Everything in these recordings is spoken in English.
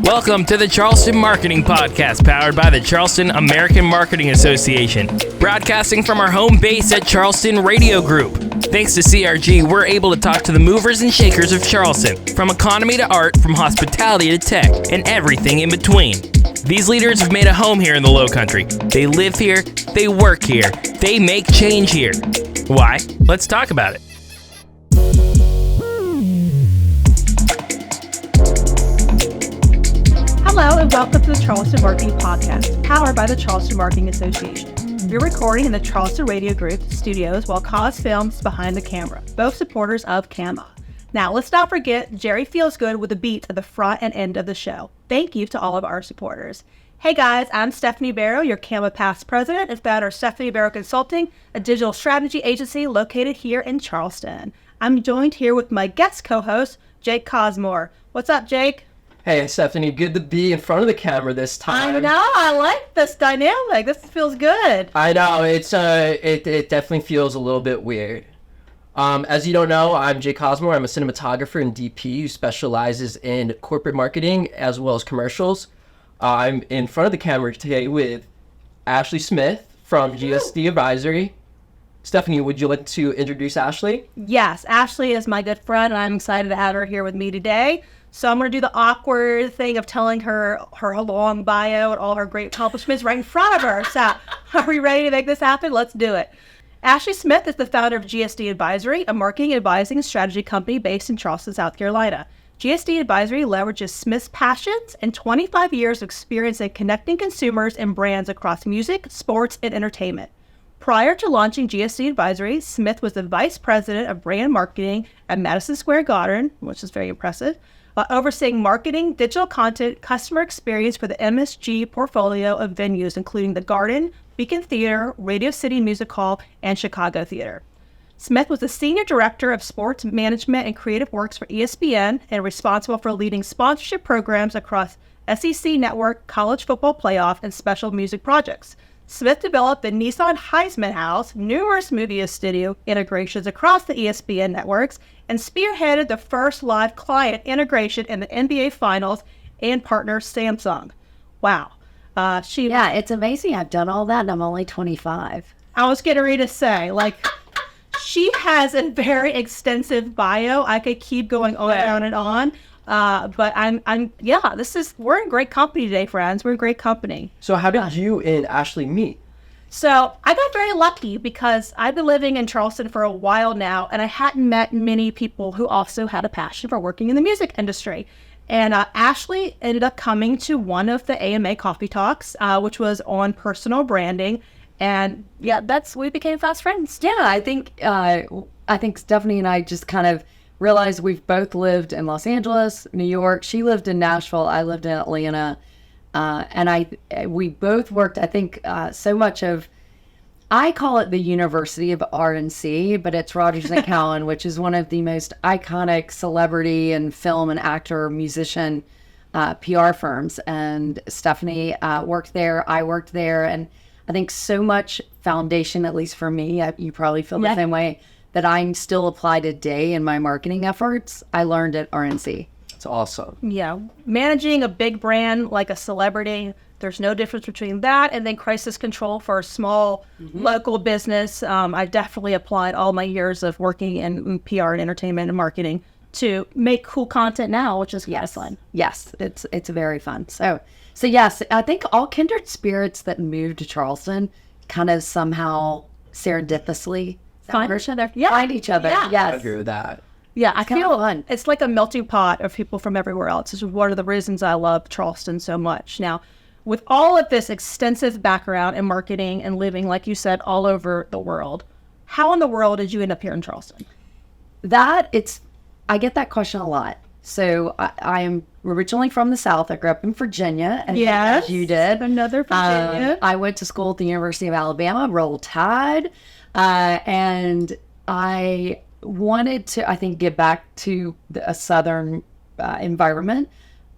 Welcome to the Charleston Marketing Podcast, powered by the Charleston American Marketing Association, broadcasting from our home base at Charleston Radio Group. Thanks to CRG, we're able to talk to the movers and shakers of Charleston, from economy to art, from hospitality to tech, and everything in between. These leaders have made a home here in the Lowcountry. They live here, they work here, they make change here. Why? Let's talk about it. Hello and welcome to the Charleston Marketing Podcast, powered by the Charleston Marketing Association. We're recording in the Charleston Radio Group studios while Cause Films behind the camera, both supporters of CAMA. Now, let's not forget Jerry Feels Good with the beat at the front and end of the show. Thank you to all of our supporters. Hey guys, I'm Stephanie Barrow, your CAMA past president and founder of Stephanie Barrow Consulting, a digital strategy agency located here in Charleston. I'm joined here with my guest co-host, Jake Cosmore. What's up, Jake? Hey, Stephanie, good to be in front of the camera this time. I know, I like this dynamic. This feels good. I know, it definitely feels a little bit weird. As you don't know, I'm Jay Cosmore. I'm a cinematographer and DP who specializes in corporate marketing as well as commercials. I'm in front of the camera today with Ashley Smith from GSD Advisory. Stephanie, would you like to introduce Ashley? Yes, Ashley is my good friend, and I'm excited to have her here with me today. So I'm going to do the awkward thing of telling her long bio and all her great accomplishments right in front of her. So are we ready to make this happen? Let's do it. Ashley Smith is the founder of GSD Advisory, a marketing advising and strategy company based in Charleston, South Carolina. GSD Advisory leverages Smith's passions and 25 years of experience in connecting consumers and brands across music, sports, and entertainment. Prior to launching GSD Advisory, Smith was the vice president of brand marketing at Madison Square Garden, which is very impressive, overseeing marketing, digital content, customer experience for the MSG portfolio of venues, including the Garden, Beacon Theater, Radio City Music Hall, and Chicago Theater. Smith was the senior director of sports management and creative works for ESPN and responsible for leading sponsorship programs across SEC Network, college football playoff, and special music projects. Smith developed the Nissan Heisman House, numerous movie studio integrations across the ESPN networks, and spearheaded the first live client integration in the NBA Finals and partner Samsung. Wow. Yeah, it's amazing I've done all that and I'm only 25. I was getting ready to say, she has a very extensive bio. I could keep going on and on. But we're in great company today, friends. We're in great company. So how did you and Ashley meet? So I got very lucky because I've been living in Charleston for a while now, and I hadn't met many people who also had a passion for working in the music industry. And Ashley ended up coming to one of the AMA coffee talks, which was on personal branding. And yeah, we became fast friends. Yeah, I think Stephanie and I just kind of realized we've both lived in Los Angeles, New York. She lived in Nashville. I lived in Atlanta. And we both worked, I think, so much of, I call it the University of R&C, but it's Rogers & Cowan, which is one of the most iconic celebrity and film and actor, musician PR firms. And Stephanie worked there. I worked there. And I think so much foundation, at least for me, you probably feel the same way, that I still apply today in my marketing efforts, I learned at RNC. It's awesome. Yeah. Managing a big brand like a celebrity, there's no difference between that and then crisis control for a small local business. I definitely applied all my years of working in PR and entertainment and marketing to make cool content now, which is fun. Yes, it's very fun. So yes, I think all kindred spirits that moved to Charleston kind of somehow serendipitously Find each other. Yeah. Find each other. Yeah. Yes. I agree with that. Yeah, I kind feel of fun. It's like a melting pot of people from everywhere else. This is one of the reasons I love Charleston so much. Now, with all of this extensive background in marketing and living, like you said, all over the world, how in the world did you end up here in Charleston? I get that question a lot. So I am originally from the South. I grew up in Virginia, as you did. Another Virginia. I went to school at the University of Alabama, Roll Tide, and I wanted to, I think, get back to a Southern environment.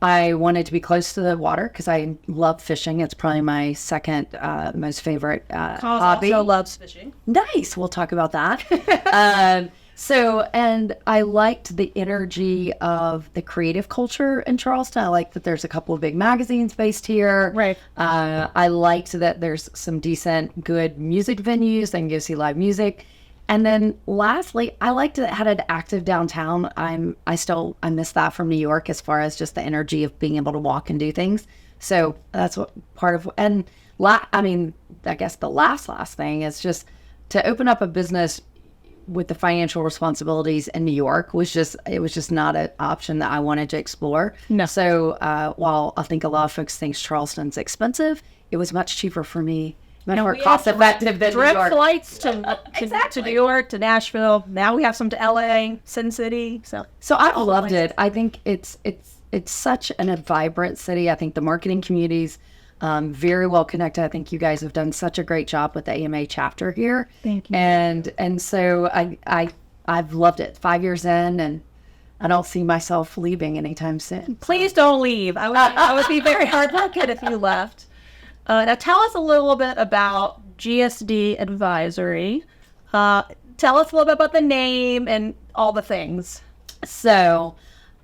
I wanted to be close to the water because I love fishing. It's probably my second most favorite hobby. Also loves fishing. Nice. We'll talk about that. So, and I liked the energy of the creative culture in Charleston. I like that there's a couple of big magazines based here. Right. I liked that there's some decent, good music venues. I can go see live music. And then lastly, I liked that it had an active downtown. I miss that from New York as far as just the energy of being able to walk and do things. So that's what part of, and I guess the last thing is just to open up a business with the financial responsibilities in New York was just not an option that I wanted to explore. No. So while I think a lot of folks think Charleston's expensive, it was much cheaper for me, much more cost effective than New Direct York. flights to New York, to Nashville. Now we have some to LA, Sin City. So I loved it. I think it's such a vibrant city. I think the marketing community's very well connected. I think you guys have done such a great job with the AMA chapter here. Thank you. And so I've loved it. 5 years in, and I don't see myself leaving anytime soon. Please don't leave. I would be very heartbroken if you left. Now tell us a little bit about GSD Advisory. Tell us a little bit about the name and all the things. So,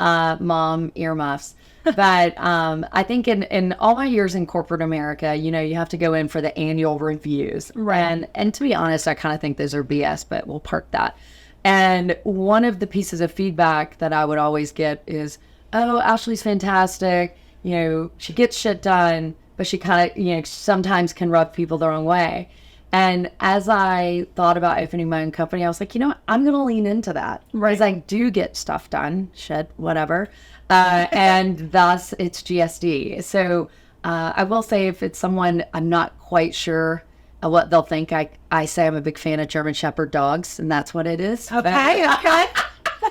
mom, earmuffs. But I think in all my years in corporate America, you have to go in for the annual reviews. Right. And to be honest, I kind of think those are BS, but we'll park that. And one of the pieces of feedback that I would always get is, oh, Ashley's fantastic. She gets shit done, but she kind of, sometimes can rub people the wrong way. And as I thought about opening my own company, I was like, I'm going to lean into that. Right. Because I do get stuff done, shit, whatever. And thus it's GSD. So I will say if it's someone I'm not quite sure what they'll think, I say I'm a big fan of German Shepherd dogs, and that's what it is. Okay.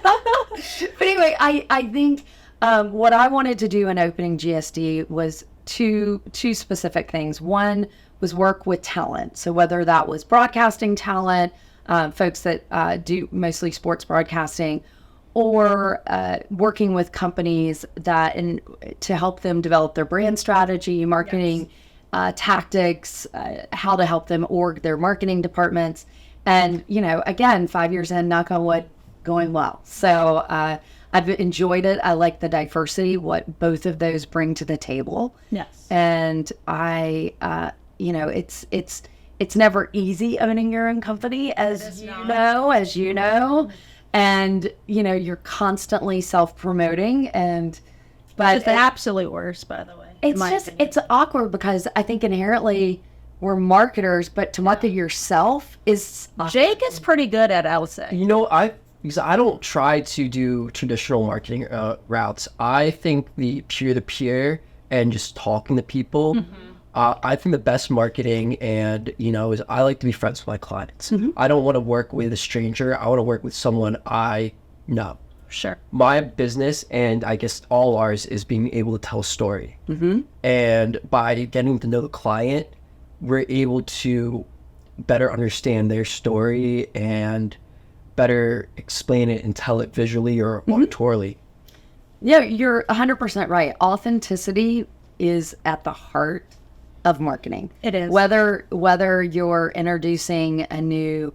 But anyway, I think what I wanted to do in opening GSD was two specific things. One was work with talent. So whether that was broadcasting talent, folks that do mostly sports broadcasting, or working with companies to help them develop their brand strategy, marketing tactics, how to help them org their marketing departments. And, again, 5 years in, knock on wood, going well. So I've enjoyed it. I like the diversity, what both of those bring to the table. Yes. And it's never easy owning your own company, as you know. And, you're constantly self-promoting, but It's the absolute worst, by the way. it's awkward because I think inherently we're marketers, but to market yourself is awkward. Jake is pretty good at it, I would say. Because I don't try to do traditional marketing routes. I think the peer-to-peer and just talking to people, I think the best marketing is I like to be friends with my clients. I don't want to work with a stranger. I want to work with someone I know. Sure. My business, and I guess all ours, is being able to tell a story. And by getting to know the client, we're able to better understand their story and better explain it and tell it visually or auditorily. Yeah, you're 100% right. Authenticity is at the heart of marketing. It is. Whether you're introducing a new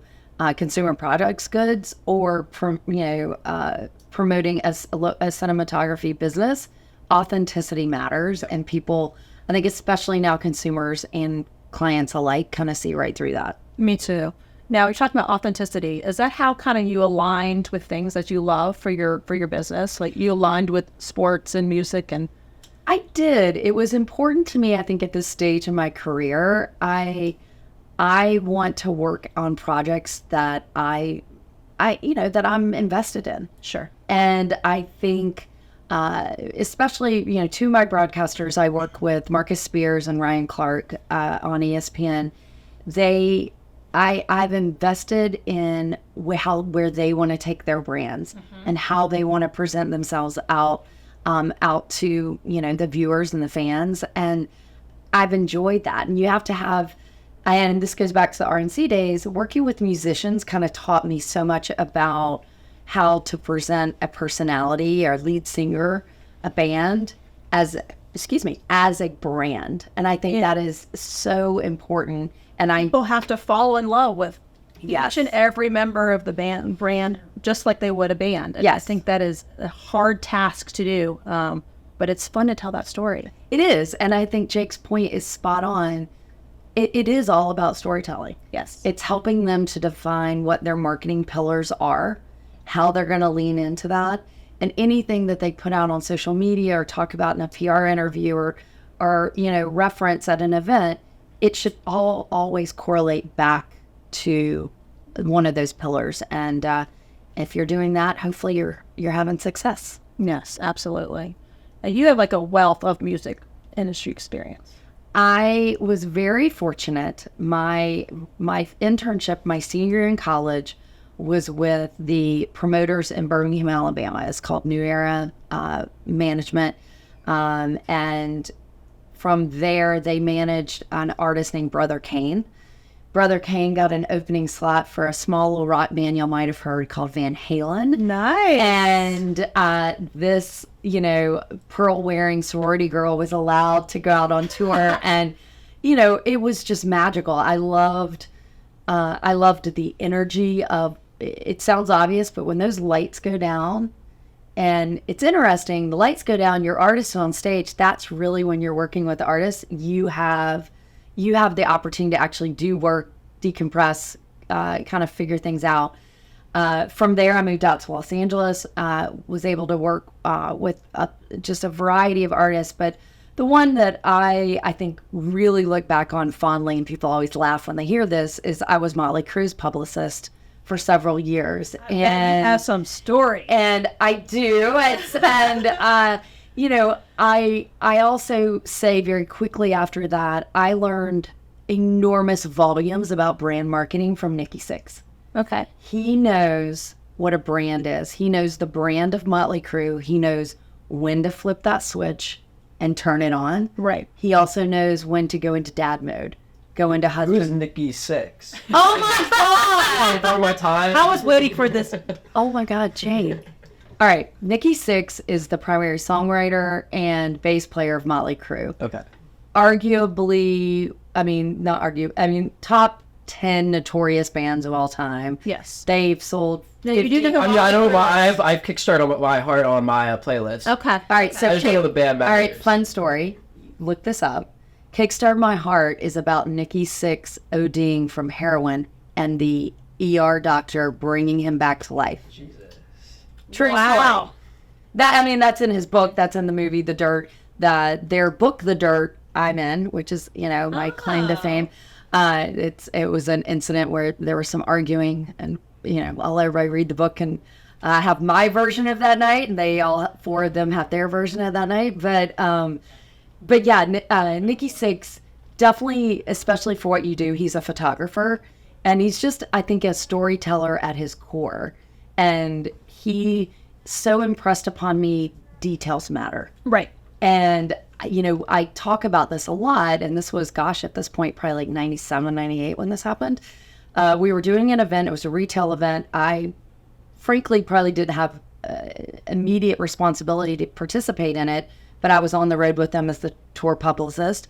consumer products goods or promoting a cinematography business, authenticity matters, and people, I think especially now, consumers and clients alike kind of see right through that. Me too. Now, you're talking about authenticity. Is that how kind of you aligned with things that you love for your business? Like you aligned with sports and music and... I did. It was important to me, I think, at this stage in my career. I want to work on projects that that I'm invested in. Sure. And I think, especially, two of my broadcasters I work with, Marcus Spears and Ryan Clark on ESPN, I've invested in where they want to take their brands and how they want to present themselves out to, the viewers and the fans. And I've enjoyed that. And you have to have, and this goes back to the RNC days, working with musicians kind of taught me so much about how to present a personality or lead singer, a band as a brand. And I think that is so important. And People have to fall in love with each and every member of the brand just like they would a band. And I think that is a hard task to do, but it's fun to tell that story. It is, and I think Jake's point is spot on. It is all about storytelling. Yes. It's helping them to define what their marketing pillars are, how they're going to lean into that, and anything that they put out on social media or talk about in a PR interview or reference at an event, it should always correlate back to one of those pillars. And if you're doing that, hopefully you're having success. Yes, absolutely. And you have like a wealth of music industry experience. I was very fortunate. My internship, my senior year in college, was with the promoters in Birmingham, Alabama. It's called New Era Management. And from there, they managed an artist named Brother Kane. Brother Kane got an opening slot for a small little rock band y'all might have heard called Van Halen. Nice. And this, pearl-wearing sorority girl was allowed to go out on tour. And, it was just magical. I loved the energy of, it sounds obvious, but when those lights go down, and it's interesting, the lights go down, your artist is on stage, that's really when you're working with the artist, you have the opportunity to actually do work, decompress, kind of figure things out. From there, I moved out to Los Angeles, was able to work with just a variety of artists. But the one that I think really look back on fondly, and people always laugh when they hear this, is I was Motley Crue's publicist for several years. And you have some story. And I do. I also say very quickly after that, I learned enormous volumes about brand marketing from Nikki Sixx. Okay. He knows what a brand is. He knows the brand of Motley Crue. He knows when to flip that switch and turn it on. Right. He also knows when to go into dad mode, go into husband. Who is Nikki Sixx? Oh my God! All my time. I was waiting for this. Oh my God, Jane. All right. Nikki Sixx is the primary songwriter and bass player of Motley Crue. Okay. Arguably, top 10 notorious bands of all time. Yes. They've sold. You do know I know why I've kickstarted my heart on my playlist. Okay. All right. So I just know the band all right. members. Fun story. Look this up. Kickstart My Heart is about Nikki Sixx ODing from heroin and the ER doctor bringing him back to life. Jesus. True Wow. story. That's in his book. That's in the movie The Dirt. Their book The Dirt, I'm in, which is my claim to fame. It was an incident where there was some arguing, and I'll let everybody read the book, and I have my version of that night, and they all four of them have their version of that night. But yeah, Nikki Sixx, definitely, especially for what you do, he's a photographer, and he's just, I think, a storyteller at his core. And he so impressed upon me, details matter. Right. And, I talk about this a lot, and this was, at this point, probably like 97, 98 when this happened. We were doing an event. It was a retail event. I, frankly, probably didn't have immediate responsibility to participate in it, but I was on the road with them as the tour publicist,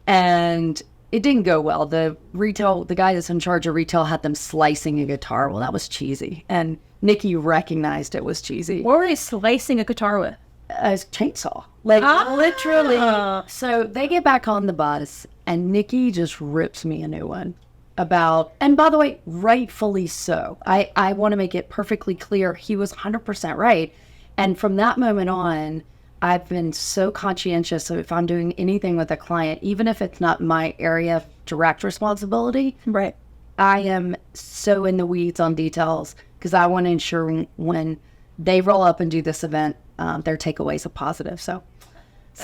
and it didn't go well. The guy that's in charge of retail had them slicing a guitar. Well, that was cheesy, and Nikki recognized it was cheesy. What were they slicing a guitar with? A chainsaw. Literally. So they get back on the bus, and Nikki just rips me a new one and by the way, rightfully so. I want to make it perfectly clear. He was 100% right. And from that moment on, I've been so conscientious of if I'm doing anything with a client, even if it's not my area of direct responsibility. Right. I am so in the weeds on details because I want to ensure when they roll up and do this event, their takeaways are positive. So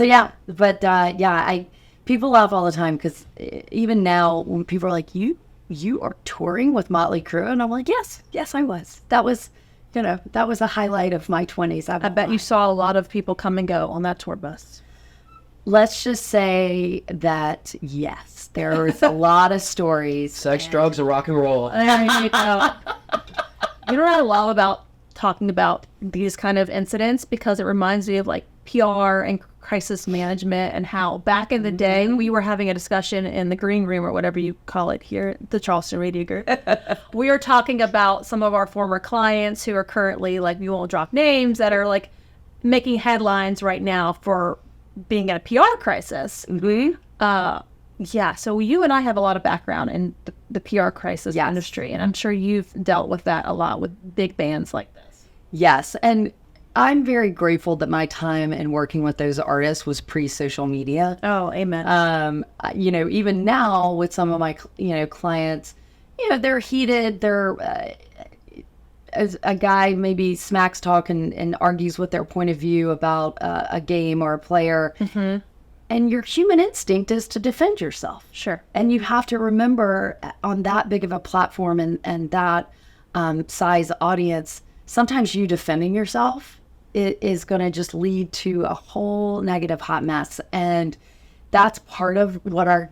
yeah, but people laugh all the time because even now when people are like, you are touring with Motley Crue, and I'm like, yes, I was. That was a highlight of my 20s. I bet you saw a lot of people come and go on that tour bus. Let's just say that, yes, there was a lot of stories. Sex, drugs, and rock and roll. You know what I love about talking about these kind of incidents because it reminds me of like PR and crisis management, and how back in the day we were having a discussion in the green room or whatever you call it here at the Charleston Radio Group. We were talking about some of our former clients who are currently, like, we won't drop names, that are like making headlines right now for being in a PR crisis. Yeah, so you and I have a lot of background in the PR crisis industry, and I'm sure you've dealt with that a lot with big bands like this. Yes, and I'm very grateful that my time in working with those artists was pre-social media. Oh, amen. Even now with some of my, clients, they're heated. They're, as a guy maybe smacks talk and argues with their point of view about a game or a player. Mm-hmm. And your human instinct is to defend yourself. Sure. And you have to remember on that big of a platform and that size audience, sometimes you defending yourself is going to just lead to a whole negative hot mess. And that's part of about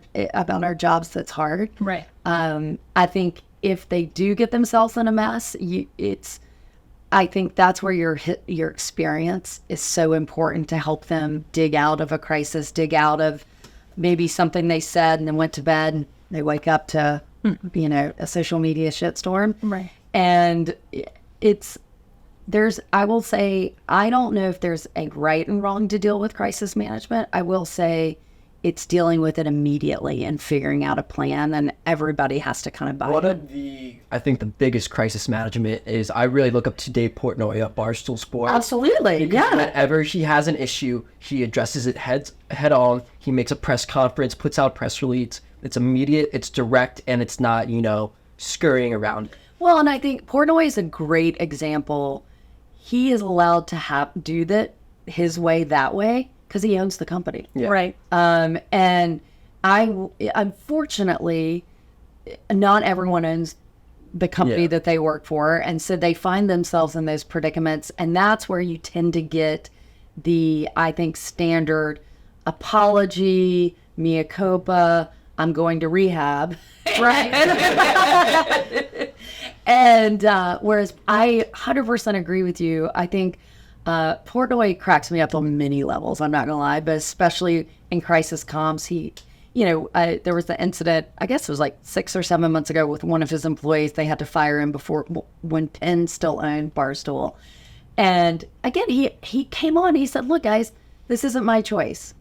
our jobs that's hard. Right. I think if they do get themselves in a mess, I think that's where your experience is so important to help them dig out of a crisis, dig out of maybe something they said and then went to bed and they wake up to, a social media shitstorm. Right. And I will say, I don't know if there's a right and wrong to deal with crisis management. I will say it's dealing with it immediately and figuring out a plan, and everybody has to kind of buy it. I think the biggest crisis management is, I really look up to Dave Portnoy at Barstool Sports. Absolutely, yeah. Whenever he has an issue, he addresses it head on. He makes a press conference, puts out press release. It's immediate, it's direct, and it's not, scurrying around. Well, and I think Portnoy is a great example. He is allowed to do that his way, that way, because he owns the company. Yeah. Right. And unfortunately, not everyone owns the company that they work for. And so they find themselves in those predicaments. And that's where you tend to get I think, standard apology, mea culpa, I'm going to rehab. Right. And whereas I 100% agree with you, I think Portnoy cracks me up on many levels, I'm not going to lie, but especially in crisis comms, there was the incident, I guess it was like 6 or 7 months ago, with one of his employees. They had to fire him when Penn still owned Barstool. And again, he came on, he said, look, guys, this isn't my choice.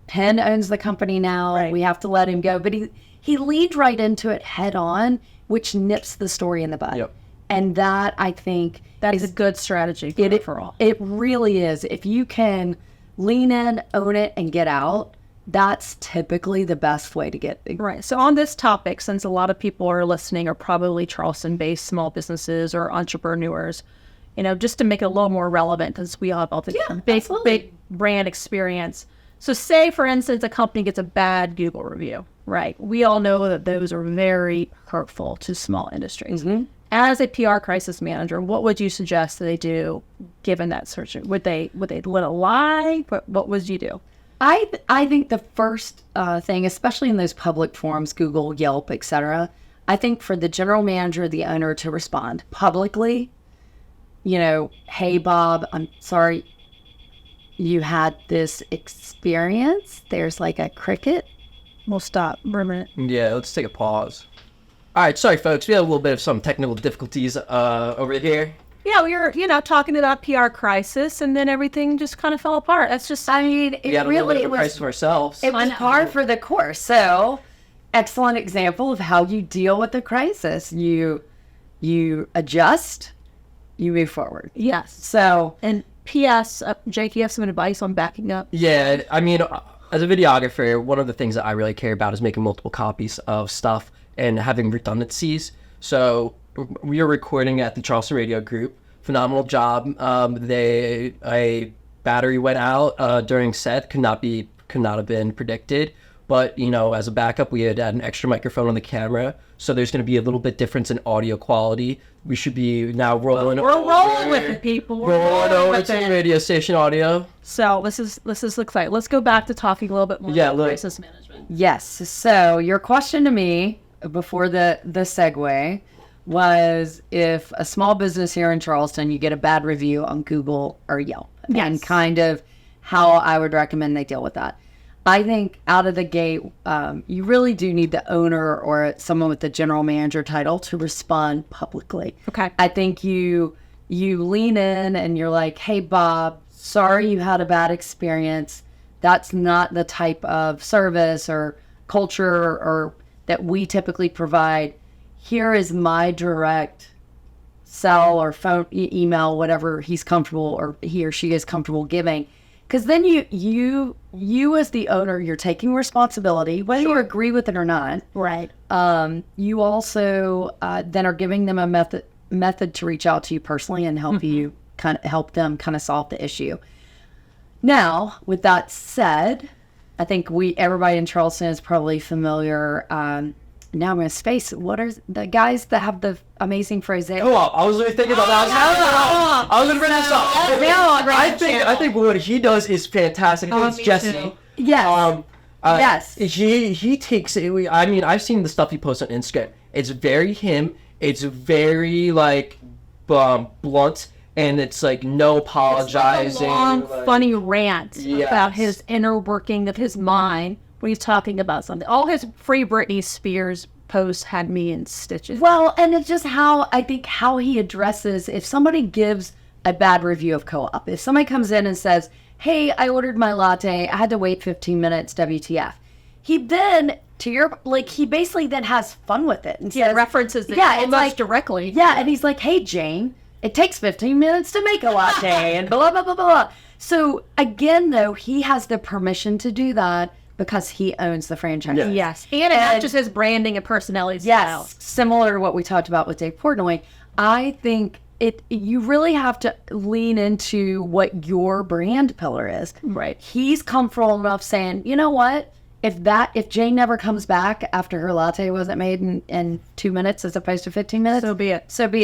Penn owns the company now. Right. We have to let him go. But he leads right into it head on, which nips the story in the bud. Yep. And that, I think, that is a good strategy for all. It really is. If you can lean in, own it, and get out, that's typically the best way to get it. Right. So on this topic, since a lot of people are listening are probably Charleston-based small businesses or entrepreneurs, just to make it a little more relevant, because we all have all the big brand experience. So say, for instance, a company gets a bad Google review, right? We all know that those are very hurtful to small industries. Mm-hmm. As a PR crisis manager, what would you suggest that they do given that search? Would they let it lie? What would you do? I think the first thing, especially in those public forums, Google, Yelp, etc., I think for the general manager, the owner, to respond publicly, hey, Bob, I'm sorry you had this experience. There's like a cricket. We'll stop for a minute. Yeah, let's take a pause. All right, sorry, folks. We had a little bit of some technical difficulties over here. Yeah, we were, talking about PR crisis, and then everything just kind of fell apart. That's just, it really was crisis for ourselves. It was hard for the course. So, excellent example of how you deal with the crisis. You adjust, you move forward. Yes. So, and P.S., Jake, you have some advice on backing up? Yeah, I mean, as a videographer, one of the things that I really care about is making multiple copies of stuff and having redundancies. So we are recording at the Charleston Radio Group. Phenomenal job. A battery went out during set. Could not have been predicted. But as a backup, we had an extra microphone on the camera, so there's going to be a little bit difference in audio quality. We should be now rolling. We're rolling with it, people. Rolling over to radio station audio. So this is exciting. Let's go back to talking a little bit more about crisis management. Yes. So your question to me before the segue was if a small business here in Charleston, you get a bad review on Google or Yelp, and kind of how I would recommend they deal with that. I think out of the gate, you really do need the owner or someone with the general manager title to respond publicly. Okay. I think you lean in and you're like, hey, Bob, sorry you had a bad experience. That's not the type of service or culture or that we typically provide. Here is my direct cell or phone, email, whatever he's comfortable or he or she is comfortable giving. Because then you as the owner, you're taking responsibility, whether you agree with it or not. Right. You also then are giving them a method to reach out to you personally and help you help them solve the issue. Now, with that said, I think everybody in Charleston is probably familiar. Now I'm going to space. What are the guys that have the amazing phrase? Oh, I was really thinking about that. I was going to bring this up. I think what he does is fantastic. I think it's Jesse. Yes. Yes. He takes it. I mean, I've seen the stuff he posts on Instagram. It's very him. It's very blunt, and it's like no apologizing. It's like a long, funny rant about his inner working of his mind when he's talking about something. All his Free Britney Spears posts had me in stitches. Well, and it's just how he addresses if somebody gives a bad review of Co-op. If somebody comes in and says, hey, I ordered my latte, I had to wait 15 minutes, WTF. He then, he basically then has fun with it. And says, references it almost directly. Yeah, and he's like, hey, Jane, it takes 15 minutes to make a latte, and blah, blah, blah, blah, blah. So, again, though, he has the permission to do that because he owns the franchise. Yes. And it's not just his branding and personality style. Yes, similar to what we talked about with Dave Portnoy. I think you really have to lean into what your brand pillar is. Right. He's comfortable enough saying, you know what? If Jane never comes back after her latte wasn't made in 2 minutes as opposed to 15 minutes, so be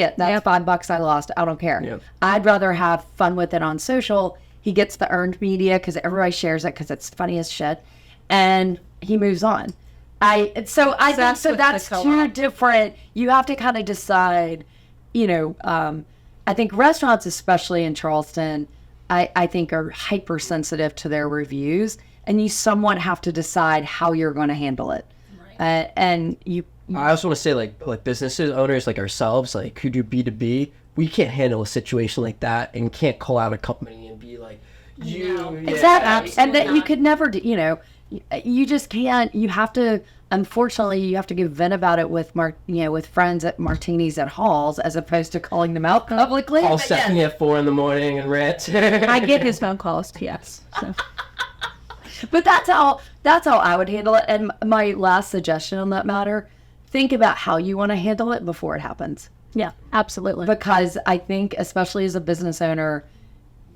it. That's $5 I lost. I don't care. Yep. I'd rather have fun with it on social. He gets the earned media because everybody shares it because it's funny as shit, and he moves on. I think that's two different. You have to kind of decide. I think restaurants, especially in Charleston, I think are hypersensitive to their reviews. And you somewhat have to decide how you're going to handle it. Right. I also want to say, like businesses, owners like ourselves, like who do B2B, we can't handle a situation like that and can't call out a company and be like, exactly. And that you could never do, you just can't. You have to, unfortunately, you have to give vent about it with with friends at martinis at halls as opposed to calling them out publicly. Call Stephanie at 4 a.m. and rant. I get his phone calls, yes. So. But that's how I would handle it. And my last suggestion on that matter, think about how you want to handle it before it happens. Yeah, absolutely. Because I think, especially as a business owner,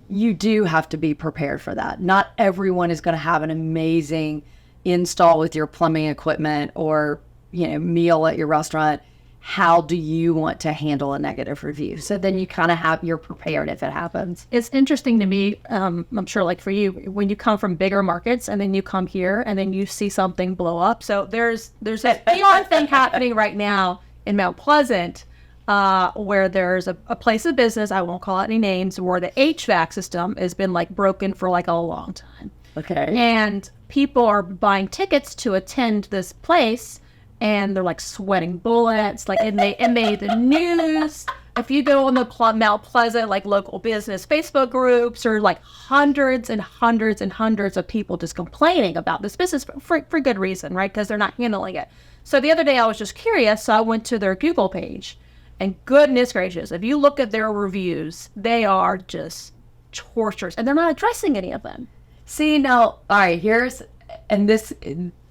you do have to be prepared for that. Not everyone is going to have an amazing install with your plumbing equipment or, meal at your restaurant. How do you want to handle a negative review? So then you're prepared if it happens. It's interesting to me, I'm sure like for you, when you come from bigger markets and then you come here and then you see something blow up. So there's a PR thing happening right now in Mount Pleasant where there's a place of business, I won't call out any names, where the HVAC system has been broken for a long time. Okay. And people are buying tickets to attend this place. And they're sweating bullets, it made the news. If you go on the Mount Pleasant, local business Facebook groups, or hundreds and hundreds and hundreds of people just complaining about this business for good reason, right? Because they're not handling it. So the other day I was just curious, so I went to their Google page, and goodness gracious, if you look at their reviews, they are just torturous, and they're not addressing any of them. See, now, all right,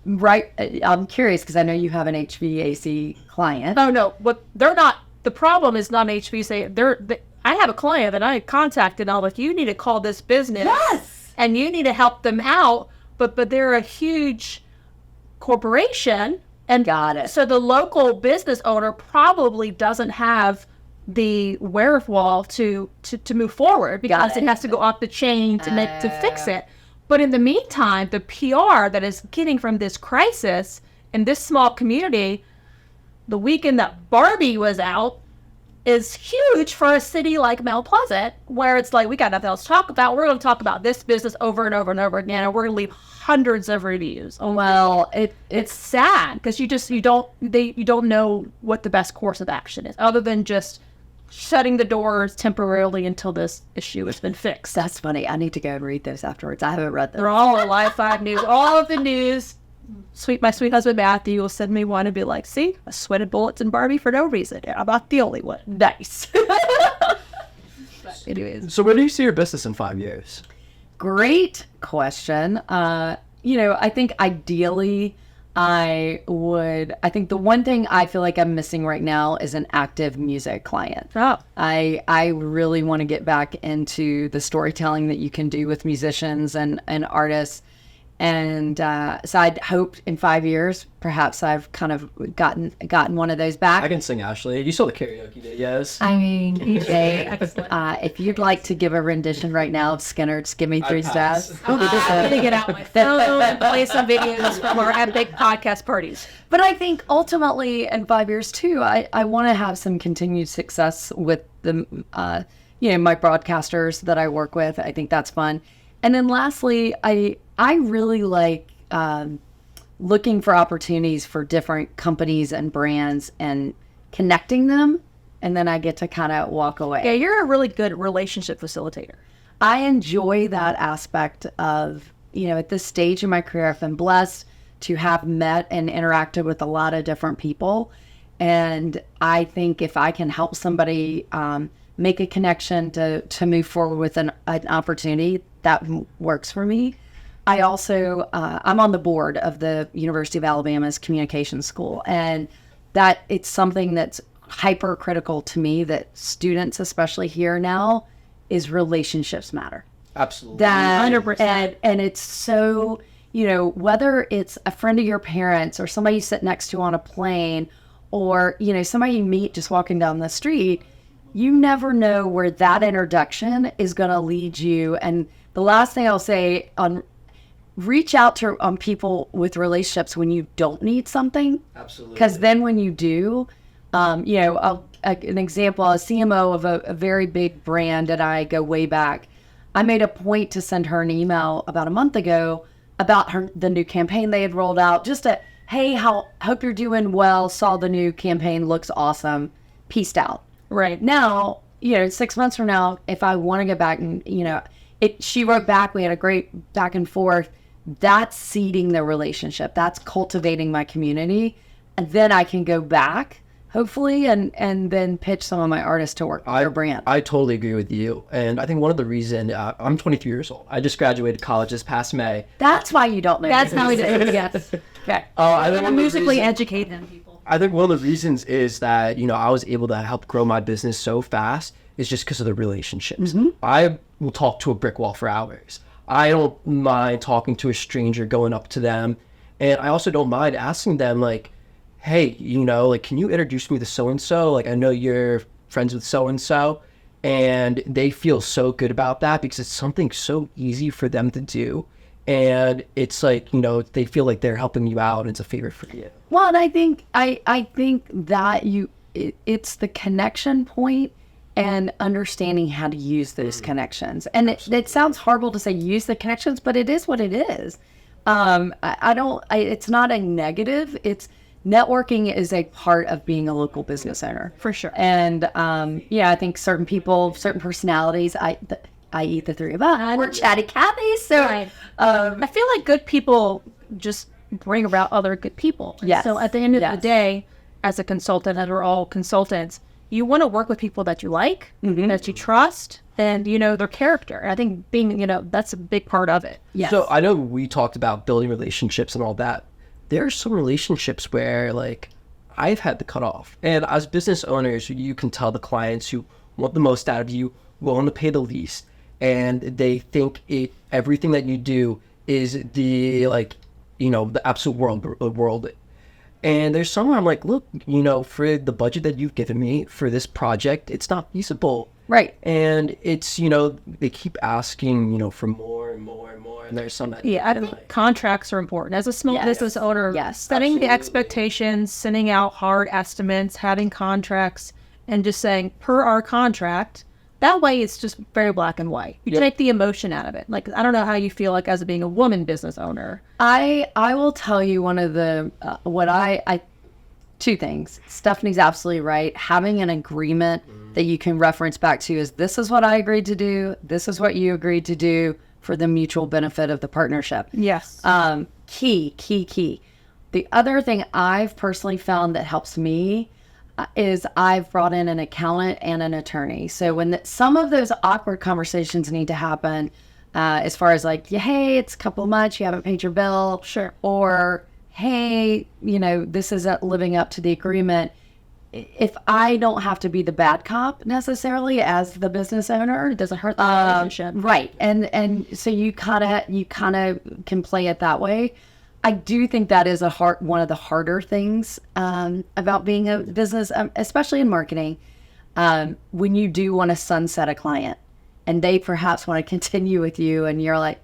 right, I'm curious because I know you have an HVAC client. Oh no, but they're not. The problem is not HVAC. I have a client that I contacted. And I'm like, you need to call this business. Yes. And you need to help them out. But they're a huge corporation. And got it. So the local business owner probably doesn't have the wherewithal to move forward because it has to go up the chain to fix it. But in the meantime, the PR that is getting from this crisis in this small community, the weekend that Barbie was out is huge for a city like Mount Pleasant, where it's like, we got nothing else to talk about. We're going to talk about this business over and over and over again, and we're going to leave hundreds of reviews. Well, It's sad because you don't know what the best course of action is, other than just shutting the doors temporarily until this issue has been fixed. that's funny. I need to go and read those afterwards. I haven't read them. They're all on Live 5 News. All of the news. My sweet husband Matthew will send me one and be like, see, I sweated bullets in Barbie for no reason. I'm not the only one. Nice. Anyways. So where do you see your business in 5 years? Great question. I think ideally I think the one thing I feel like I'm missing right now is an active music client. Oh. I really want to get back into the storytelling that you can do with musicians and artists. And so I'd hope in 5 years, perhaps I've kind of gotten one of those back. I can sing, Ashley. You saw the karaoke videos. I mean, if you'd like to give a rendition right now of Skinner's Give Me Three Steps. I'm going to get out my phone and play some videos from our epic podcast parties. But I think ultimately in 5 years too, I want to have some continued success with the, my broadcasters that I work with. I think that's fun. And then lastly, I really like looking for opportunities for different companies and brands and connecting them. And then I get to kind of walk away. Yeah, you're a really good relationship facilitator. I enjoy that aspect of, at this stage in my career, I've been blessed to have met and interacted with a lot of different people. And I think if I can help somebody make a connection to move forward with an opportunity, that works for me. I also, I'm on the board of the University of Alabama's Communications School, and that it's something that's hypercritical to me that students, especially here now, is relationships matter. Absolutely. That 100%. And it's so, whether it's a friend of your parents or somebody you sit next to on a plane or, somebody you meet just walking down the street, you never know where that introduction is going to lead you. And the last thing I'll say reach out to people with relationships when you don't need something. Absolutely. Because then when you do, an example, a CMO of a very big brand, and I go way back, I made a point to send her an email about a month ago about the new campaign they had rolled out. Just hey, hope you're doing well, saw the new campaign, looks awesome, peaced out. Right. Now, 6 months from now, if I want to go back and, she wrote back, we had a great back and forth. That's seeding the relationship. That's cultivating my community. And then I can go back, hopefully, and then pitch some of my artists to work with their brand. I totally agree with you. And I think one of the reasons, I'm 23 years old. I just graduated college this past May. That's why you don't know. That's how we do it. Yes. Okay. I think Musically educate them, people. I think one of the reasons is that, I was able to help grow my business so fast is just because of the relationships. Mm-hmm. I will talk to a brick wall for hours. I don't mind talking to a stranger, going up to them. And I also don't mind asking them, like, hey, can you introduce me to so-and-so? Like, I know you're friends with so-and-so. And they feel so good about that because it's something so easy for them to do. And it's like, they feel like they're helping you out and it's a favor for you. Well, and I think that it's the connection point and understanding how to use those connections. And it sounds horrible to say use the connections, but it is what it is. It's not a negative. It's networking is a part of being a local business owner. For sure. And I think certain people, certain personalities, i.e. the three of us, we're chatty Cathy. So Right. I feel like good people just bring about other good people. Yes. So at the end of the day, as a consultant, as we're all consultants, you want to work with people that you like, that you trust, and their character. And I think being, that's a big part of it. yes. So I know we talked about building relationships and all that. There are some relationships where, like, I've had to cut off. And as business owners, you can tell the clients who want the most out of you, willing to pay the least. And they think everything that you do is the absolute world. And there's somewhere I'm like, look, for the budget that you've given me for this project, it's not feasible. Right. And it's, they keep asking, for more and more and more. and there's some that Yeah, I think contracts are important. As a small Yes. business owner, Yes, setting the absolutely. expectations, sending out hard estimates, having contracts, and just saying, per our contract, that way it's just very black and white. You Yep. take the emotion out of it. Like, I don't know how you feel like as being a woman business owner. I will tell you one of the what I two things. Stephanie's absolutely right. Having an agreement that you can reference back to is this is what I agreed to do. This is what you agreed to do for the mutual benefit of the partnership. Yes. Key. The other thing I've personally found that helps me is I've brought in an accountant and an attorney. So when some of those awkward conversations need to happen, as far as like, hey, it's a couple of months, you haven't paid your bill. Sure. Or, hey, this isn't living up to the agreement. If I don't have to be the bad cop necessarily as the business owner, It doesn't hurt the relationship. right? And so you kind of can play it that way. I do think that is one of the harder things about being a business, especially in marketing, when you do want to sunset a client and they perhaps want to continue with you, and you're like,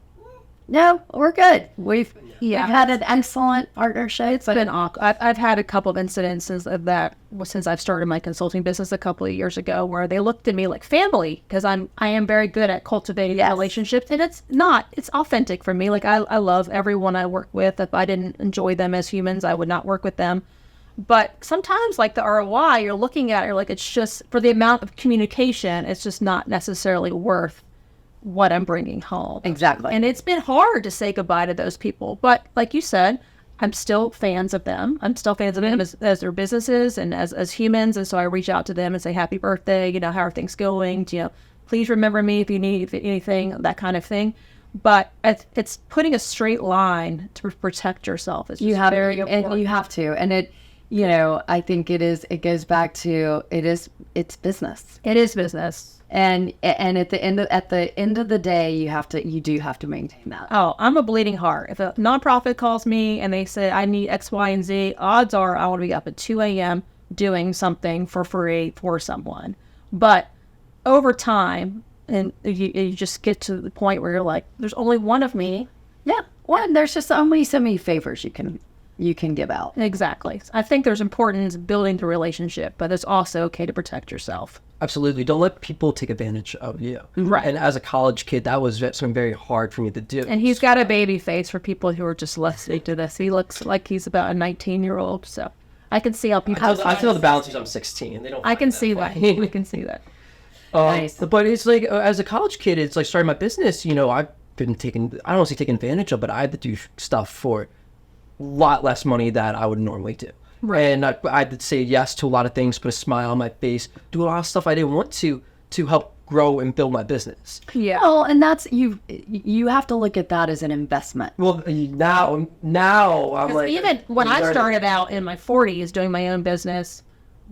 no, we're good. We've had an excellent partnership. It's been awkward. I've had a couple of incidences of that since I've started my consulting business a couple of years ago, where they looked at me like family because I am very good at cultivating relationships, and it's authentic for me. Like I love everyone I work with. If I didn't enjoy them as humans, I would not work with them. But sometimes, like the ROI, you're looking at it, you're like, it's just for the amount of communication, it's just not necessarily worth what I'm bringing home. Exactly. And it's been hard to say goodbye to those people. But like you said, I'm still fans of them. I'm still fans of them as their businesses and as humans. And so I reach out to them and say, happy birthday, how are things going? Please remember me if you need anything, that kind of thing. But it's putting a straight line to protect yourself. It's just very important. And you have to. And I think it goes back to, it's business. It is business. And at the end of the day, you do have to maintain that. Oh, I'm a bleeding heart. If a nonprofit calls me and they say I need X, Y, and Z, odds are I want to be up at 2 a.m. doing something for free for someone. But over time, and you just get to the point where you're like, there's only one of me. Yeah. Well, there's just only so many favors you can give out. Exactly. I think there's importance in building the relationship, but it's also okay to protect yourself. Absolutely. Don't let people take advantage of you. Right. And as a college kid, that was something very hard for me to do. And he's got a baby face for people who are just listening to this. He looks like he's about a 19-year-old. So I can see how people... I feel the balance is I'm 16. They don't. I can see that. We can see that. Nice. But it's like, as a college kid, it's like starting my business, I've been taken, I don't want to say taken advantage of, but I had to do stuff for a lot less money that I would normally do. Right. And I had to say yes to a lot of things, put a smile on my face, do a lot of stuff I didn't want to help grow and build my business. Yeah. Well, and that's, you have to look at that as an investment. Well, now I'm like... Even when I started out in my 40s doing my own business,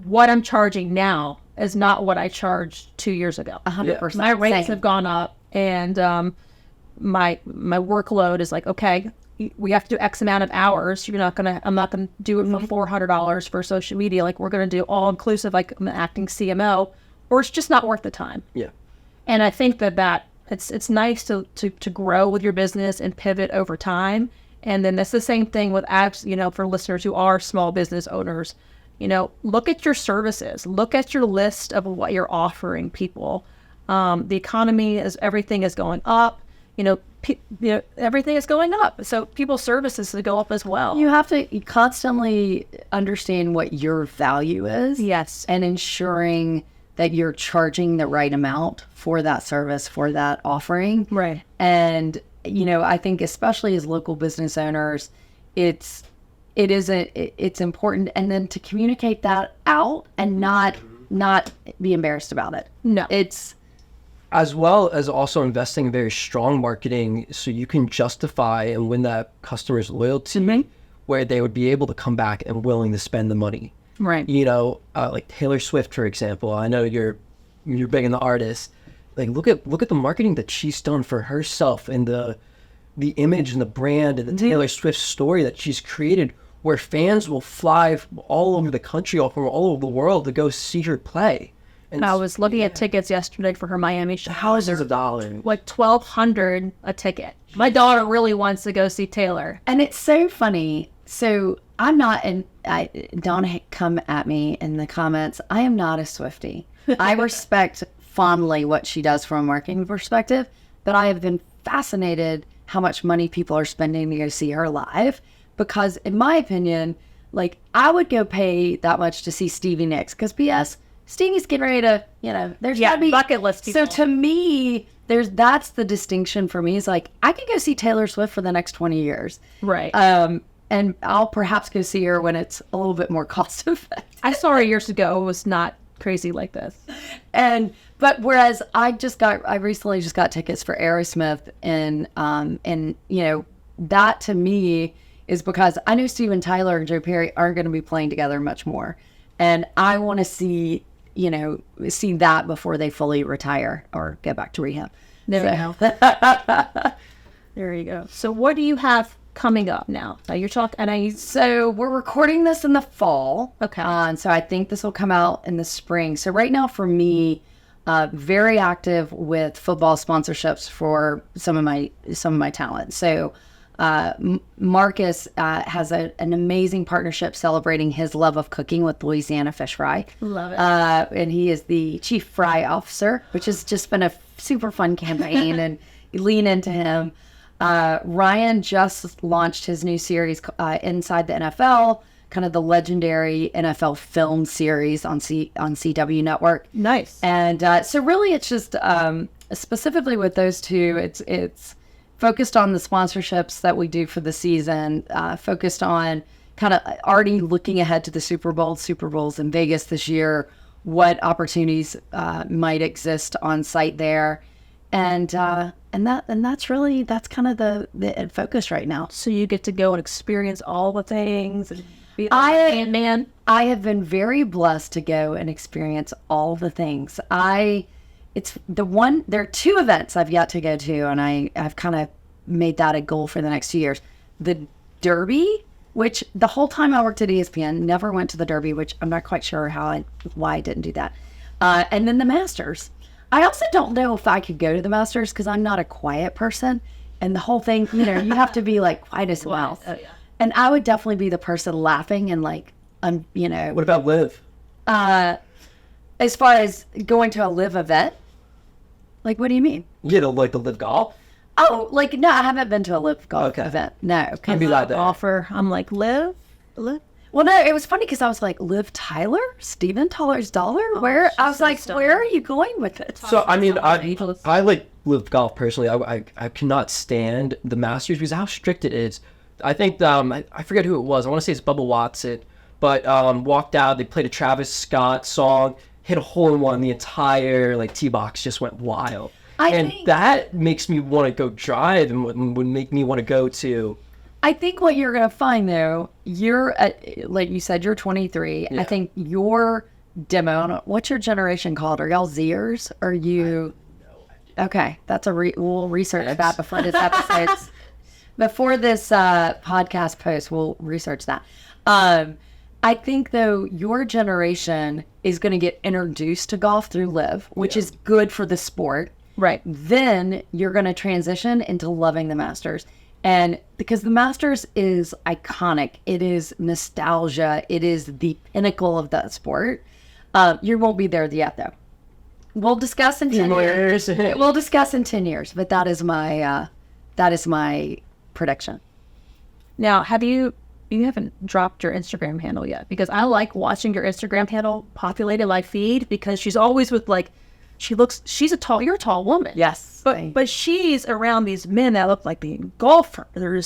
what I'm charging now is not what I charged 2 years ago. 100%. My rates Same. have gone up, and my workload is like, okay, we have to do X amount of hours. I'm not gonna do it for $400 for social media. Like, we're gonna do all inclusive, like I'm an acting CMO, or it's just not worth the time. Yeah. And I think that it's nice to grow with your business and pivot over time. And then that's the same thing with apps, for listeners who are small business owners. Look at your services. Look at your list of what you're offering people. The economy everything is going up. Everything is going up. So people's services go up as well. You have to constantly understand what your value is. Yes. And ensuring that you're charging the right amount for that service, for that offering. Right. And, I think especially as local business owners, it's important. And then to communicate that out and not be embarrassed about it. No. It's... As well as also investing in very strong marketing so you can justify and win that customer's loyalty where they would be able to come back and willing to spend the money. Right. Like Taylor Swift, for example. I know you're big in the artist. Like, look at the marketing that she's done for herself and the image and the brand and the Taylor Swift story that she's created, where fans will fly all over the country or from all over the world to go see her play. And I was looking at tickets yesterday for her Miami show. How is there $1? Like $1,200 a ticket. My daughter really wants to go see Taylor. And it's so funny. So I'm not, and don't come at me in the comments. I am not a Swiftie. I respect fondly what she does from a marketing perspective, but I have been fascinated how much money people are spending to go see her live. Because in my opinion, like I would go pay that much to see Stevie Nicks. Because P.S., Stevie's getting ready to, there's gotta be bucket list people. So to me, that's the distinction for me is like, I could go see Taylor Swift for the next 20 years. Right. And I'll perhaps go see her when it's a little bit more cost effective. I saw her years ago. It was not crazy like this. But whereas I recently just got tickets for Aerosmith and that to me is because I know Steven Tyler and Joe Perry aren't going to be playing together much more. And I want to see that before they fully retire or get back to rehab. There you go. There you go. So what do you have coming up now? You're talking, so we're recording this in the fall. Okay. And so I think this will come out in the spring. So right now for me, very active with football sponsorships for some of my talent. So Marcus has an amazing partnership celebrating his love of cooking with Louisiana Fish Fry. Love it. And he is the chief fry officer, which has just been a super fun campaign and lean into him. Ryan just launched his new series, Inside the NFL, kind of the legendary NFL film series on CW Network. Nice. And so really it's just specifically with those two, it's focused on the sponsorships that we do for the season, focused on kind of already looking ahead to the Super Bowls in Vegas this year, what opportunities might exist on site there. And that's kind of the focus right now. So you get to go and experience all the things and be like man. I have been very blessed to go and experience all the things. There are two events I've yet to go to, and I've kind of made that a goal for the next 2 years. The Derby, which the whole time I worked at ESPN, never went to the Derby, which I'm not quite sure why I didn't do that. And then the Masters. I also don't know if I could go to the Masters because I'm not a quiet person. And the whole thing, you have to be like quiet as well. Oh, yeah. And I would definitely be the person laughing and like, What about Live? As far as going to a live event, like, what do you mean? Yeah, the Live Golf? Oh, like, no, I haven't been to a live golf event. No. Can't be like that. Offer. I'm like, live? Well, no, it was funny because I was like, Liv Tyler? Steven Tyler's dollar? Where? I was like, where are you going with it? So, I mean, I like Live Golf personally. I cannot stand the Masters because of how strict it is. I think, I forget who it was. I want to say it's Bubba Watson. But walked out, they played a Travis Scott song, hit a hole in one. The entire tee box just went wild. That makes me want to go drive and would make me want to go to. I think what you're going to find, though, you're, like you said, you're 23. Yeah. I think your demo, what's your generation called? Are y'all Zers? Are you? Okay, that's we'll research that before this episode. Before this podcast post, we'll research that. I think, though, your generation is going to get introduced to golf through Live, which is good for the sport. Right. Then you're going to transition into loving the Masters. And because the Masters is iconic, it is nostalgia, it is the pinnacle of that sport. You won't be there yet, though. We'll discuss in 10 years. We'll discuss in 10 years, but that is my prediction. Now, you haven't dropped your Instagram handle yet, because I like watching your Instagram handle populated my feed, because she's always with you're a tall woman. Yes. But she's around these men that look like being golfers, and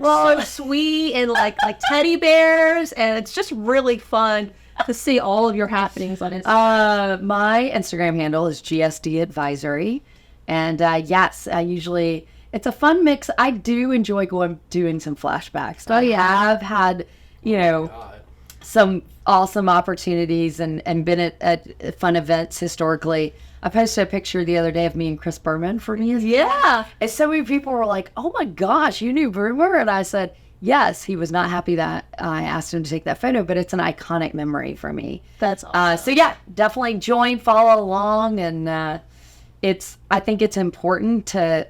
so sweet, and like teddy bears, and it's just really fun to see all of your happenings on Instagram. My Instagram handle is GSD Advisory, and yes, I usually, it's a fun mix. I do enjoy doing some flashbacks. So I have had, some awesome opportunities and been at fun events historically. I posted a picture the other day of me and Chris Berman for me. Yeah. And so many people were like, oh my gosh, you knew Boomer? And I said, yes, he was not happy that I asked him to take that photo, but it's an iconic memory for me. That's awesome. So yeah, definitely join, follow along, and I think it's important to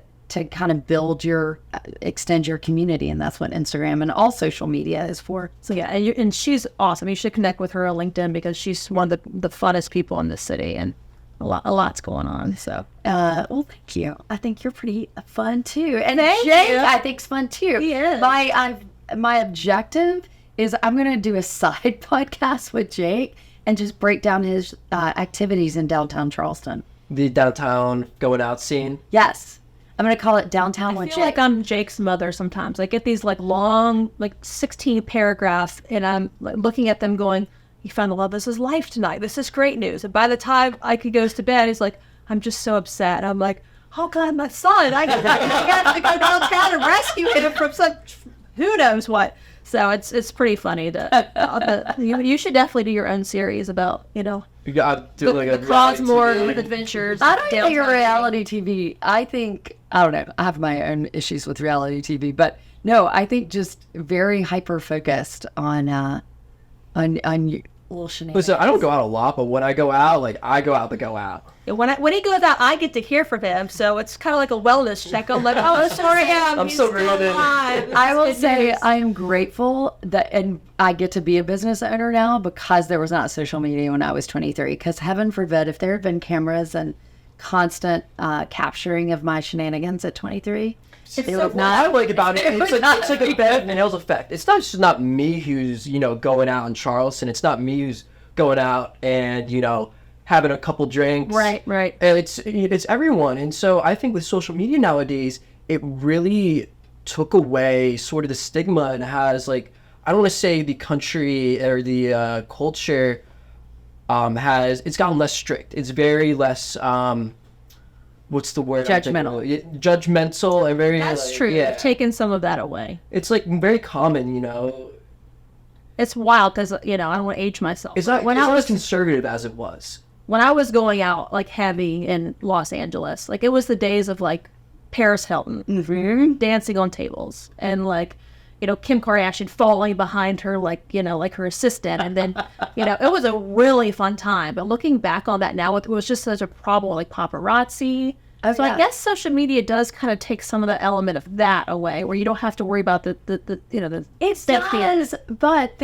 kind of extend your community, and that's what Instagram and all social media is for. So yeah, and she's awesome. You should connect with her on LinkedIn because she's one of the funnest people in this city, and a lot's going on. So well, thank you. I think you're pretty fun too, and Thank Jake, you. I think, is fun too. He is. My objective is I'm gonna do a side podcast with Jake and just break down his activities in downtown Charleston. The downtown going out scene. Yes. I'm going to call it Downtown I with feel Jake. like I'm Jake's mother sometimes. I get these like long, like 16 paragraphs, and I'm like, looking at them going, he found the love of his life tonight. This is great news. And by the time Ike goes to bed, he's like, I'm just so upset. I'm like, oh God, my son. I got to go downtown and rescue him from some who knows what. So it's pretty funny. You should definitely do your own series about, You got to do like a the Crosmore adventures. I don't think downtown. reality TV. I don't know. I have my own issues with reality TV, but no, I think just very hyper focused on little shenanigans. Listen, I don't go out a lot, but when I go out, I go out to go out. When he goes out, I get to hear from him, so it's kind of like a wellness check. I'm like, oh, sorry, I'm so rooted. I will say I am grateful and I get to be a business owner now because there was not social media when I was 23. Because heaven forbid, if there had been cameras and constant capturing of my shenanigans at 23, What I like about it, it's like a bed nails effect. It's not just not me who's going out in Charleston. It's not me who's going out and having a couple drinks. Right. And it's everyone. And so I think with social media nowadays, it really took away sort of the stigma and has I don't want to say the country or the culture it's gotten less strict. It's very less what's the word? Judgmental and very. That's true. Yeah. I've taken some of that away. It's very common, It's wild because I don't want to age myself. It's not as conservative as it was. When I was going out heavy in Los Angeles, it was the days of Paris Hilton dancing on tables and Kim Kardashian falling behind her like her assistant, and then it was a really fun time. But looking back on that now, it was just such a problem paparazzi. So I guess social media does kind of take some of the element of that away, where you don't have to worry about the It does, but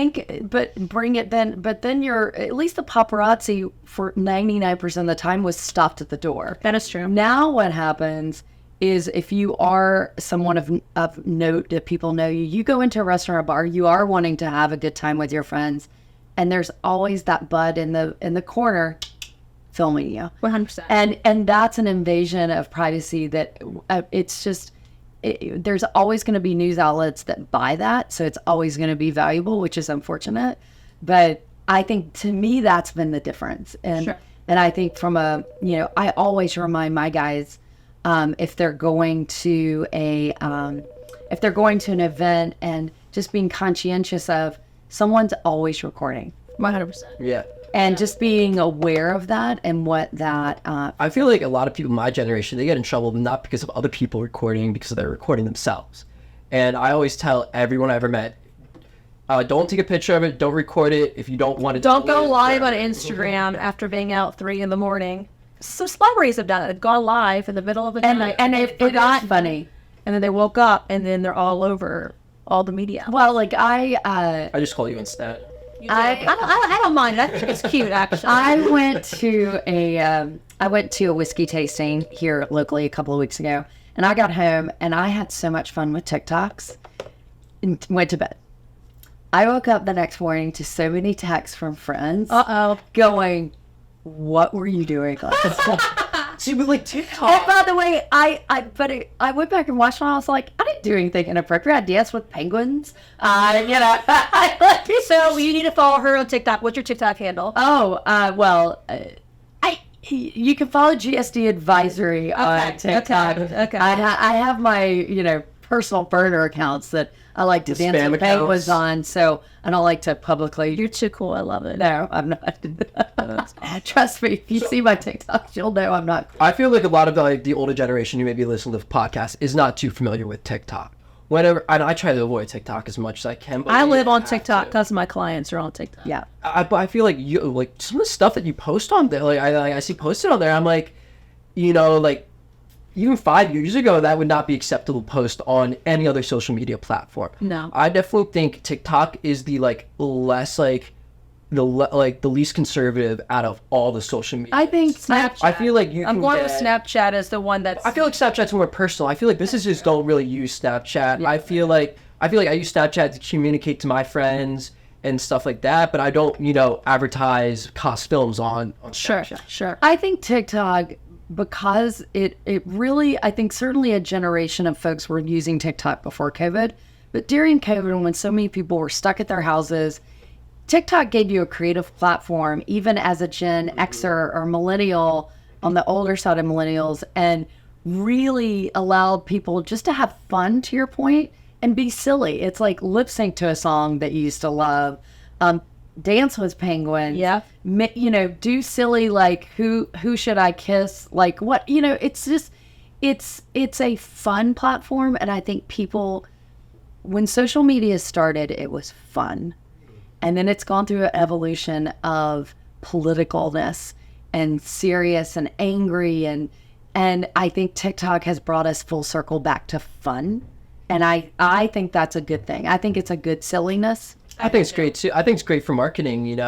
bring it then. But then at least the paparazzi for 99% of the time was stopped at the door. That is true. Now what happens is if you are someone of note that people know you, you go into a restaurant or bar, you are wanting to have a good time with your friends, and there's always that bud in the corner filming you 100%. And that's an invasion of privacy that it's just there's always going to be news outlets that buy that, so it's always going to be valuable, which is unfortunate. But I think to me that's been the difference. And Sure. And I think from I always remind my guys if they're going to an event and just being conscientious of someone's always recording. 100%. Yeah. And just being aware of that and what that... I feel like a lot of people in my generation, they get in trouble not because of other people recording, because they're recording themselves. And I always tell everyone I ever met, don't take a picture of it, don't record it if you don't want to. Don't go live on Instagram after being out 3 a.m. Some celebrities have done it. They've gone live in the middle of the night. And it got funny. And then they woke up and then they're all over all the media. Well, I just call you instead. I don't mind it. I think it's cute, actually. I went to a whiskey tasting here locally a couple of weeks ago, and I got home and I had so much fun with TikToks and went to bed. I woke up the next morning to so many texts from friends going, what were you doing? See, with TikTok. And by the way, I went back and watched it and I was like, I didn't do anything inappropriate. I danced with penguins. So you need to follow her on TikTok. What's your TikTok handle? You can follow GSD Advisory on TikTok. Okay. I have my, personal burner accounts that I like to dance with penguins on, so I don't like to publicly. You're too cool. I love it. No, I'm not. Trust me, if you see my TikToks, you'll know I'm not. I feel like a lot of the older generation who may be listening to the podcast is not too familiar with TikTok. whenever, and I try to avoid TikTok as much as I can. But I you live on have TikTok to. because my clients are on TikTok. Yeah. But I feel like you, like some of the stuff that you post on there, like I see posted on there, I'm like, you know, like even 5 years ago, that would not be acceptable to post on any other social media platform. No. I definitely think TikTok is the less the least conservative out of all the social media. I think Snapchat. I feel like you I'm can going get, with Snapchat as the one that's. I feel like Snapchat's more personal. I feel like businesses don't really use Snapchat. I feel like I use Snapchat to communicate to my friends and stuff like that, but I don't, advertise cost films on Sure, Snapchat. sure. I think TikTok, because it really, I think certainly a generation of folks were using TikTok before COVID, but during COVID, when so many people were stuck at their houses, TikTok gave you a creative platform, even as a Gen Xer or millennial, on the older side of millennials, and really allowed people just to have fun, to your point, and be silly. It's like lip sync to a song that you used to love, dance with penguins. Yeah. Do silly, like who should I kiss? Like what? It's just it's a fun platform, and I think people, when social media started, it was fun. And then it's gone through an evolution of politicalness and serious and angry. And I think TikTok has brought us full circle back to fun. And I think that's a good thing. I think it's a good silliness. I think it's great too. I think it's great for marketing.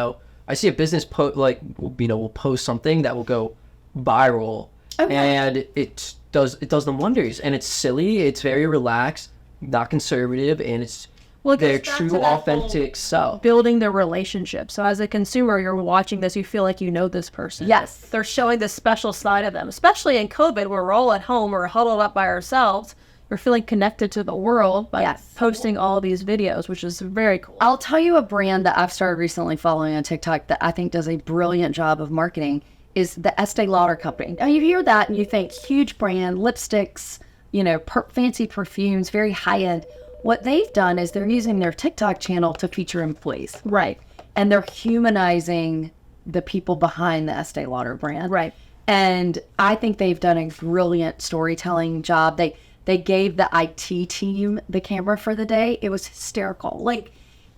I see a business will post something that will go viral, and it does them wonders. And it's silly. It's very relaxed, not conservative, and it's Well, it their goes back true to that authentic self. building their relationship. So as a consumer, you're watching this, you feel like you know this person. Yes. They're showing this special side of them, especially in COVID, where we're all at home or huddled up by ourselves. We're feeling connected to the world by Yes. posting all of these videos, which is very cool. I'll tell you a brand that I've started recently following on TikTok that I think does a brilliant job of marketing is the Estee Lauder company. Now you hear that and you think huge brand, lipsticks, fancy perfumes, very high end. What they've done is they're using their TikTok channel to feature employees. Right. And they're humanizing the people behind the Estee Lauder brand. Right. And I think they've done a brilliant storytelling job. They gave the IT team the camera for the day. It was hysterical.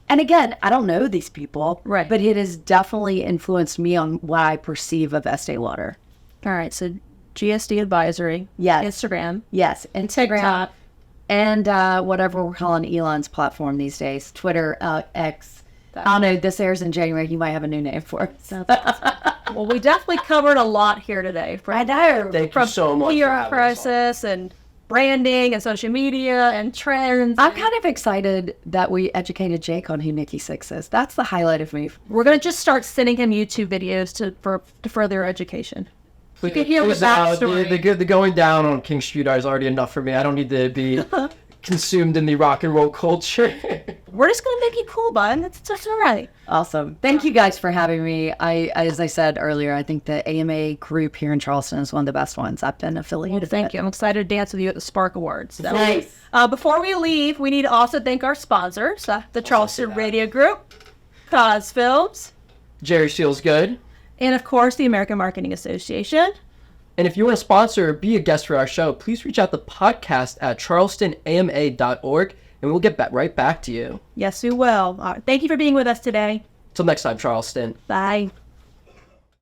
And again, I don't know these people. Right. But it has definitely influenced me on what I perceive of Estee Lauder. All right. So GSD Advisory. Yes. Instagram. Yes. Instagram. TikTok. And whatever we're calling Elon's platform these days, Twitter, X. I don't know, this airs in January. You might have a new name for it. Well, we definitely covered a lot here today. I know. Thank you so much. PR for having us on. process and branding and social media and trends. I'm kind of excited that we educated Jake on who Nikki Sixx is. That's the highlight of me. We're going to just start sending him YouTube videos to further education. You can hear the backstory. The going down on King Street is already enough for me. I don't need to be consumed in the rock and roll culture. We're just going to make you cool, bud. That's all right. Awesome. Thank you guys for having me. As I said earlier, I think the AMA group here in Charleston is one of the best ones. I've been affiliated. Thank you. I'm excited to dance with you at the Spark Awards. So, Nice. Before we leave, we need to also thank our sponsors, the Charleston Radio Group, Cause Films, Jerry feels good. and of course, the American Marketing Association. And if you want to sponsor or be a guest for our show, please reach out to podcast at charlestonama.org, and we'll get right back to you. Yes, we will. All right. Thank you for being with us today. Till next time, Charleston. Bye.